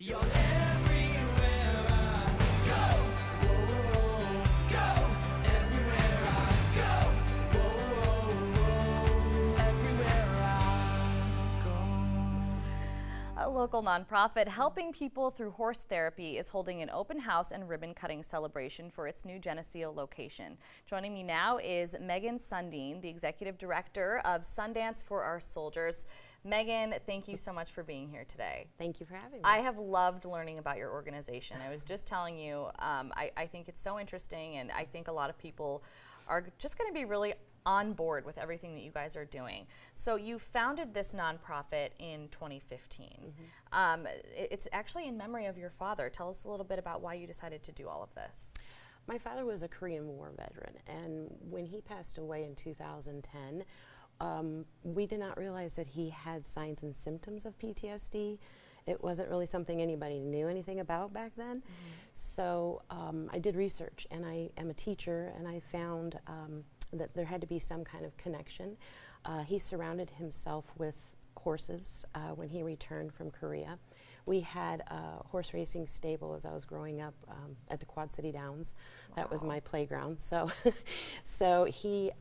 You're everywhere I go. Whoa, go. Everywhere I go. Whoa, everywhere I go. A local nonprofit helping people through horse therapy is holding an open house and ribbon cutting celebration for its new Geneseo location. Joining me now is Megan Sundeen, the executive director of Sundance for Our Soldiers. Megan, thank you so much for being here today. Thank you for having me. I have loved learning about your organization. I was just telling you, I think it's so interesting, and I think a lot of people are just going to be really on board with everything that you guys are doing. So you founded this nonprofit in 2015. It's actually in memory of your father. Tell us a little bit about why you decided to do all of this. My father was a Korean War veteran, and when he passed away in 2010, we did not realize that he had signs and symptoms of PTSD. It wasn't really something anybody knew anything about back then. So I did research, and I am a teacher, and I found that there had to be some kind of connection. He surrounded himself with horses when he returned from Korea. We had a horse racing stable as I was growing up at the Quad City Downs. Wow. That was my playground. So, so he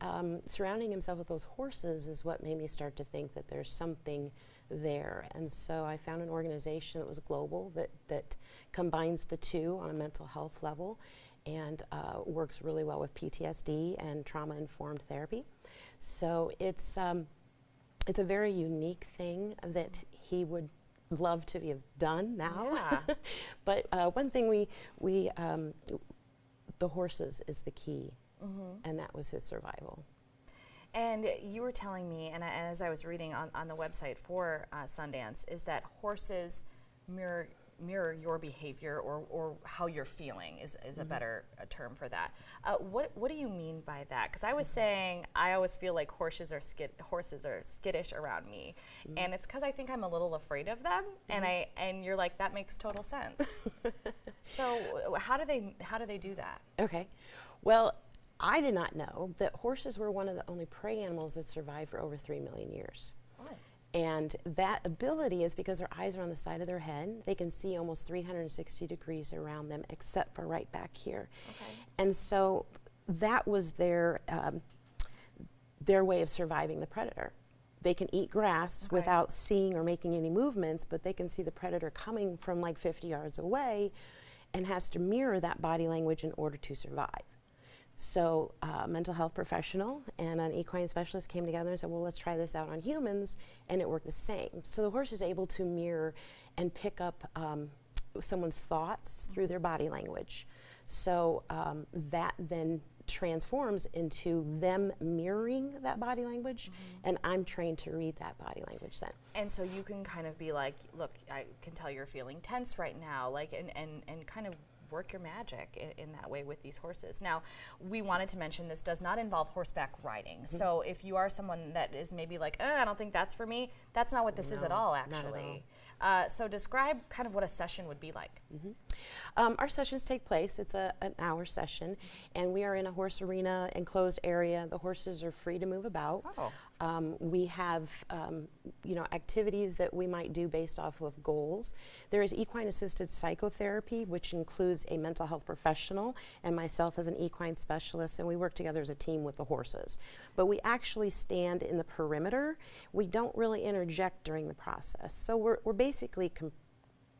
surrounding himself with those horses is what made me start to think that there's something there. And so I found an organization that was global that combines the two on a mental health level and works really well with PTSD and trauma-informed therapy. So it's a very unique thing that he would love to have done now. Yeah. But one thing the horses is the key, and that was his survival. And you were telling me, and as I was reading on the website for Sundance, is that horses mirror your behavior or how you're feeling is a better term for that. What do you mean by that? Because I was saying I always feel like horses are skittish around me, and it's because I think I'm a little afraid of them. And you're like, that makes total sense. So how do they do that? Okay, well, I did not know that horses were one of the only prey animals that survived for over 3 million years. Oh. And that ability is because their eyes are on the side of their head. They can see almost 360 degrees around them, except for right back here. Okay. And so that was their way of surviving the predator. They can eat grass without seeing or making any movements, but they can see the predator coming from like 50 yards away and has to mirror that body language in order to survive. So a mental health professional and an equine specialist came together and said, well, let's try this out on humans, and it worked the same. So the horse is able to mirror and pick up someone's thoughts through their body language. So that then transforms into them mirroring that body language, and I'm trained to read that body language then. And so you can kind of be like, look, I can tell you're feeling tense right now, like, and kind of work your magic in that way with these horses. Now, we wanted to mention this does not involve horseback riding. So if you are someone that is maybe like, I don't think that's for me, that's not what this is at all, actually. Not at all. So describe kind of what a session would be like. Our sessions take place, it's an hour session, and we are in a horse arena, enclosed area. The horses are free to move about. We have activities that we might do based off of goals. There is equine assisted psychotherapy, which includes a mental health professional and myself as an equine specialist, and we work together as a team with the horses. But we actually stand in the perimeter. We don't really interject during the process. So we're basically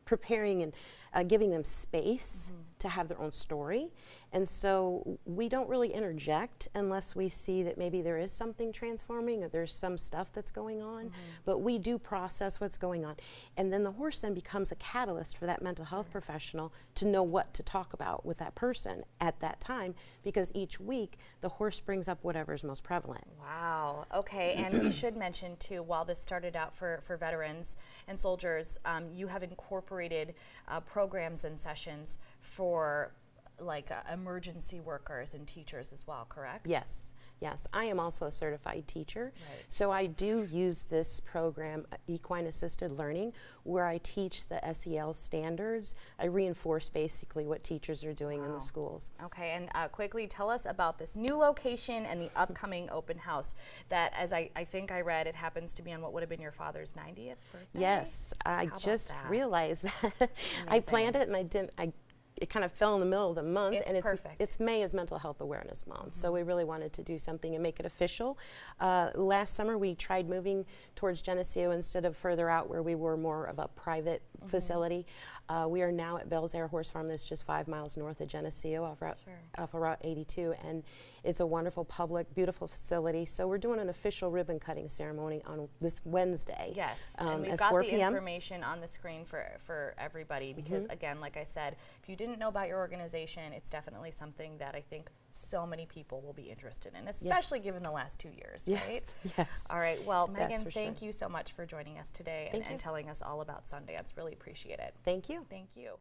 preparing and giving them space to have their own story. And so we don't really interject unless we see that maybe there is something transforming or there's some stuff that's going on. But we do process what's going on. And then the horse then becomes a catalyst for that mental health professional to know what to talk about with that person at that time, because each week the horse brings up whatever is most prevalent. Wow. Okay. And we should mention too, while this started out for veterans and soldiers, you have incorporated programs and sessions for like emergency workers and teachers as well, correct? Yes, yes. I am also a certified teacher, Right. so I do use this program, Equine Assisted Learning, where I teach the SEL standards. I reinforce basically what teachers are doing in the schools. Okay, and quickly tell us about this new location and the upcoming open house that, as I think I read, it happens to be on what would have been your father's 90th birthday? Yes, I How about just that? realized that. I planned it and it kind of fell in the middle of the month, It's and perfect. it's May is Mental Health Awareness Month, so we really wanted to do something and make it official. Last summer we tried moving towards Geneseo instead of further out where we were more of a private facility. We are now at Bell's Air Horse Farm that's just 5 miles north of Geneseo off of Route 82, and it's a wonderful public, beautiful facility. So we're doing an official ribbon cutting ceremony on this Wednesday. Yes, and we've at got 4 the p.m. information on the screen for everybody because, again, like I said, if you didn't know about your organization, it's definitely something that I think so many people will be interested in, especially given the last 2 years, right? Yes, yes. All right, well, That's Megan, for thank sure. you so much for joining us today Thank you. and telling us all about Sundance. Really appreciate it. Thank you. Thank you.